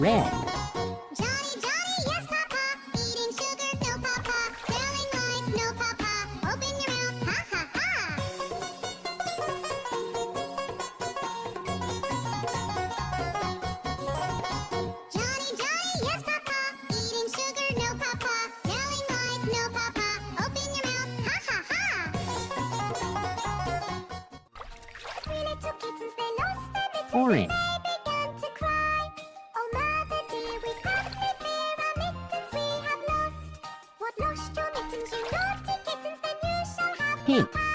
Red. Johnny, Johnny, yes, Papa. Eating sugar, no, Papa. Smelling nice, no, Papa. Open your mouth, ha, ha, ha. Johnny, Johnny, yes, Papa. Eating sugar, no, Papa. Smelling nice, no, Papa. Open your mouth, ha, ha, ha. Three little kittens, they lost their mittens. Orange. They began to cry. Oh, mother dear, we sadly fear our mittens we have lost. What, lost your mittens, you naughty kittens? Then you shall have Pink. your pie.